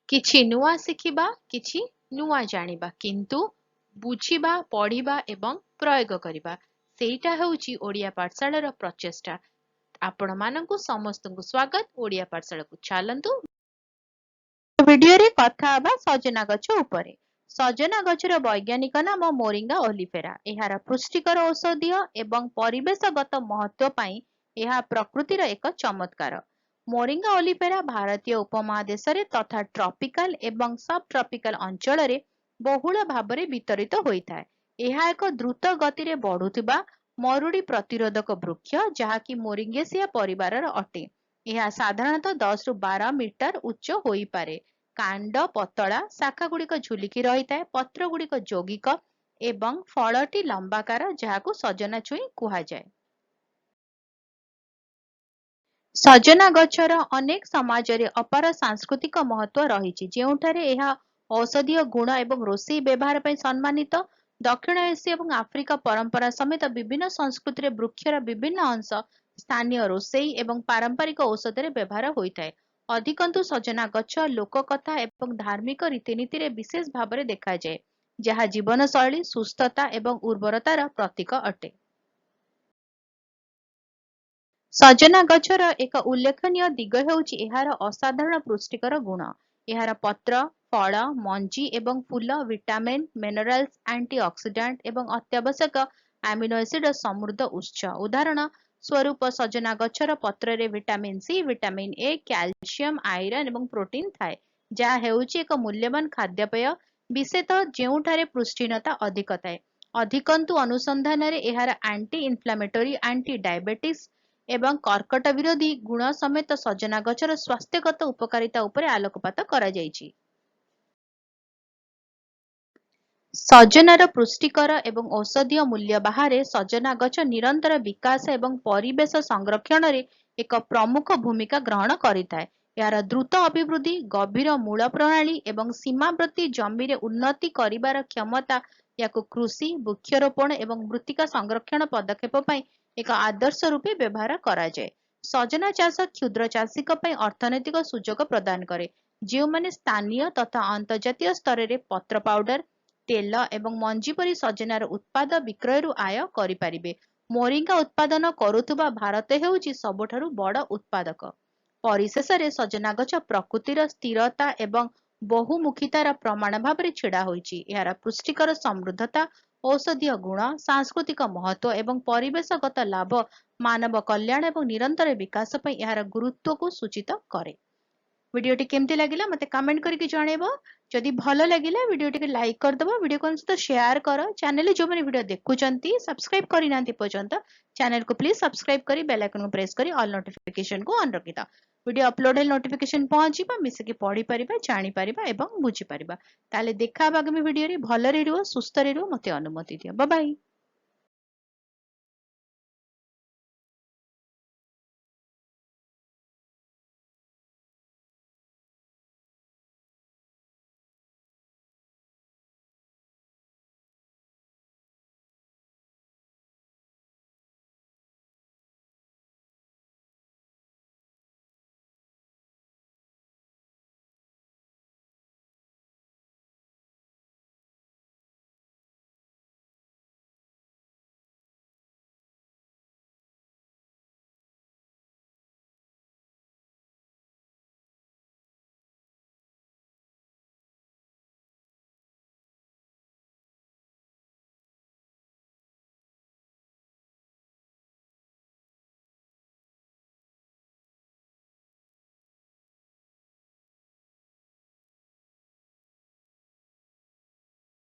କିଛି ନୂଆ ଶିଖିବା, କିଛି ନୂଆ ଜାଣିବା, କିନ୍ତୁ ବୁଝିବା, ପଢିବା ଏବଂ ପ୍ରୟୋଗ କରିବା, ସେଇଟା ହେଉଛି ଓଡ଼ିଆ ପାଠଶାଳାର ପ୍ରଚେଷ୍ଟା। ଆପଣମାନଙ୍କୁ ସମସ୍ତଙ୍କୁ ସ୍ୱାଗତ। ଓଡ଼ିଆ ପାଠଶାଳାକୁ ଚାଲନ୍ତୁ। ଭିଡିଓରେ କଥା ହେବା ସଜନା ଗଛ ଉପରେ। ସଜନା ଗଛର ବୈଜ୍ଞାନିକ ନାମ ମୋରିଙ୍ଗା ଓଲିଫେରା। ଏହାର ପୁଷ୍ଟିକର ଔଷଧୀୟ ଏବଂ ପରିବେଶଗତ ମହତ୍ତ୍ୱ ପାଇଁ ଏହା ପ୍ରକୃତିର ଏକ ଚମତ୍କାର। ମୋରିଙ୍ଗା ଓଲିଫେରା ଭାରତୀୟ ଉପମହାଦେଶରେ ତଥା ଟ୍ରପିକାଲ ଏବଂ ସବ୍ ଟ୍ରପିକାଲ ଅଞ୍ଚଳରେ ବହୁଳ ଭାବରେ ବିତରିତ ହୋଇଥାଏ। ଏହା ଏକ ଦ୍ରୁତ ଗତିରେ ବଢୁଥିବା ମରୁଡ଼ି ପ୍ରତିରୋଧକ ବୃକ୍ଷ, ଯାହାକି ମୋରିଙ୍ଗେସିଆ ପରିବାରର ଅଟେ। ଏହା ସାଧାରଣତଃ 10 ରୁ 12 ମିଟର ଉଚ୍ଚ ହୋଇପାରେ। କାଣ୍ଡ ପତଳା, ଶାଖା ଗୁଡ଼ିକ ଝୁଲିକି ରହିଥାଏ, ପତ୍ର ଗୁଡ଼ିକ ଯୌଗିକ ଏବଂ ଫଳଟି ଲମ୍ବାକାର, ଯାହାକୁ ସଜନା ଛୁଇଁ କୁହାଯାଏ। ସଜନା ଗଛର ଅନେକ ସମାଜରେ ଅପାର ସାଂସ୍କୃତିକ ମହତ୍ତ୍ୱ ରହିଛି, ଯେଉଁଠାରେ ଏହା ଔଷଧୀୟ ଗୁଣ ଏବଂ ରୋଷେଇ ବ୍ୟବହାର ପାଇଁ ସମ୍ମାନିତ। ଦକ୍ଷିଣ ଏସୀୟ ଏବଂ ଆଫ୍ରିକା ପରମ୍ପରା ସମେତ ବିଭିନ୍ନ ସଂସ୍କୃତିରେ ବୃକ୍ଷର ବିଭିନ୍ନ ଅଂଶ ସ୍ଥାନୀୟ ରୋଷେଇ ଏବଂ ପାରମ୍ପରିକ ଔଷଧରେ ବ୍ୟବହାର ହୋଇଥାଏ। ଅଧିକନ୍ତୁ ସଜନା ଗଛ ଲୋକକଥା ଏବଂ ଧାର୍ମିକ ରୀତିନୀତିରେ ବିଶେଷ ଭାବରେ ଦେଖାଯାଏ, ଯାହା ଜୀବନଶୈଳୀ, ସୁସ୍ଥତା ଏବଂ ଉର୍ବରତାର ପ୍ରତୀକ ଅଟେ। ସଜନା ଗଛର ଏକ ଉଲ୍ଲେଖନୀୟ ଦିଗ ହେଉଛି ଏହାର ଅସାଧାରଣ ପୁଷ୍ଟିକର ଗୁଣ। ଏହାର ପତ୍ର, ଫଳ, ମଞ୍ଜି ଏବଂ ଫୁଲ ଭିଟାମିନ୍, ମିନେରାଲ୍ସ, ଆଣ୍ଟିଅକ୍ସିଡାଣ୍ଟ ଏବଂ ଅତ୍ୟାବଶ୍ୟକ ଆମିନୋ ଏସିଡର ସମୃଦ୍ଧ ଉତ୍ସ। ଉଦାହରଣ ସ୍ୱରୂପ, ସଜନା ଗଛର ପତ୍ରରେ vitamin C, vitamin A, calcium, iron ଏବଂ ପ୍ରୋଟିନ୍ ଥାଏ, ଯାହା ହେଉଛି ଏକ ମୂଲ୍ୟବାନ ଖାଦ୍ୟପେୟ, ବିଶେଷତଃ ଯେଉଁଠାରେ ପୃଷ୍ଟିହୀନତା ଅଧିକ ଥାଏ। ଅଧିକନ୍ତୁ ଅନୁସନ୍ଧାନରେ ଏହାର ଆଣ୍ଟି ଇନଫ୍ଲାମେଟୋରୀ, ଆଣ୍ଟି ଡାଇବେଟିସ୍ ଏବଂ କର୍କଟ ବିରୋଧୀ ଗୁଣ ସମେତ ସଜନା ଗଛର ସ୍ୱାସ୍ଥ୍ୟଗତ ଉପକାରିତା ଉପରେ ଆଲୋକପାତ କରାଯାଇଛି। ସଜନାର ପୁଷ୍ଟିକର ଏବଂ ଔଷଧୀୟ ମୂଲ୍ୟ ବାହାରେ ସଜନା ଗଛ ନିରନ୍ତର ବିକାଶ ଏବଂ ପରିବେଶ ସଂରକ୍ଷଣରେ ଏକ ପ୍ରମୁଖ ଭୂମିକା ଗ୍ରହଣ କରିଥାଏ। ଏହାର ଦ୍ରୁତ ଅଭିବୃଦ୍ଧି, ଗଭୀର ମୂଳ ପ୍ରଣାଳୀ ଏବଂ ସୀମାବର୍ତ୍ତୀ ଜମିରେ ଉନ୍ନତି କରିବାର କ୍ଷମତା ଏହାକୁ କୃଷି, ବୃକ୍ଷରୋପଣ ଏବଂ ମୃତ୍ତିକା ସଂରକ୍ଷଣ ପଦକ୍ଷେପ ପାଇଁ ଏକ ଆଦର୍ଶ ରୂପେ ବ୍ୟବହାର କରାଯାଏ। ସଜନା ଚାଷ କ୍ଷୁଦ୍ର ଚାଷୀଙ୍କ ପାଇଁ ଅର୍ଥନୈତିକ ସୁଯୋଗ ପ୍ରଦାନ କରେ, ଯେଉଁମାନେ ସ୍ଥାନୀୟ ତଥା ଅନ୍ତର୍ଜାତୀୟ ସ୍ତରରେ ପତ୍ର ପାଉଡର, ତେଲ ଏବଂ ମଞ୍ଜି ପରି ସଜନାର ଉତ୍ପାଦ ବିକ୍ରୟରୁ ଆୟ କରିପାରିବେ। ମୋରିଙ୍ଗା ଉତ୍ପାଦନ କରୁଥିବା ଭାରତ ହେଉଛି ସବୁଠାରୁ ବଡ଼ ଉତ୍ପାଦକ। ପରିଶେଷରେ ସଜନା ଗଛ ପ୍ରକୃତିର ସ୍ଥିରତା ଏବଂ ବହୁମୁଖୀତାର ପ୍ରମାଣ ଭାବରେ ଛିଡ଼ା ହୋଇଛି। ଏହାର ପୁଷ୍ଟିକର ସମୃଦ୍ଧତା, ଔଷଧୀୟ ଗୁଣ, ସାଂସ୍କୃତିକ ମହତ୍ତ୍ୱ ଏବଂ ପରିବେଶଗତ ଲାଭ ମାନବ କଲ୍ୟାଣ ଏବଂ ନିରନ୍ତର ବିକାଶ ପାଇଁ ଏହାର ଗୁରୁତ୍ୱକୁ ସୂଚିତ କରେ। ଭିଡିଓଟି କେମିତି ଲାଗିଲା ମତେ କମେଣ୍ଟ କରିକି ଜଣେଇବ। ଯଦି ଭଲ ଲାଗିଲା ଭିଡିଓଟିକୁ ଲାଇକ୍ କରିଦେବ, ଭିଡିଓକୁ ସହିତ ସେୟାର କର। ଚ୍ୟାନେଲରେ ଯେଉଁମାନେ ଭିଡିଓ ଦେଖୁଛନ୍ତି ସବସ୍କ୍ରାଇବ କରିନାହାନ୍ତି ପର୍ଯ୍ୟନ୍ତ ଚ୍ୟାନେଲକୁ ପ୍ଲିଜ ସବସ୍କ୍ରାଇବ କରି ବେଲ୍ ଆଇକନକୁ ପ୍ରେସ୍ କରି ଅଲ୍ ନୋଟିଫିକେସନକୁ ଅନ୍ ରଖିଥାଅ। ଭିଡିଓ ଅପଲୋଡ ହେଲେ ନୋଟିଫିକେସନ ପହଞ୍ଚିବ, ମିଶିକି ପଢିପାରିବା, ଜାଣିପାରିବା ଏବଂ ବୁଝିପାରିବା। ତାହେଲେ ଦେଖା ହବା ଆଗାମୀ ଭିଡିଓରେ। ଭଲରେ ରୁହ, ସୁସ୍ଥରେ ରୁହ, ମତେ ଅନୁମତି ଦିଅ। Bye bye.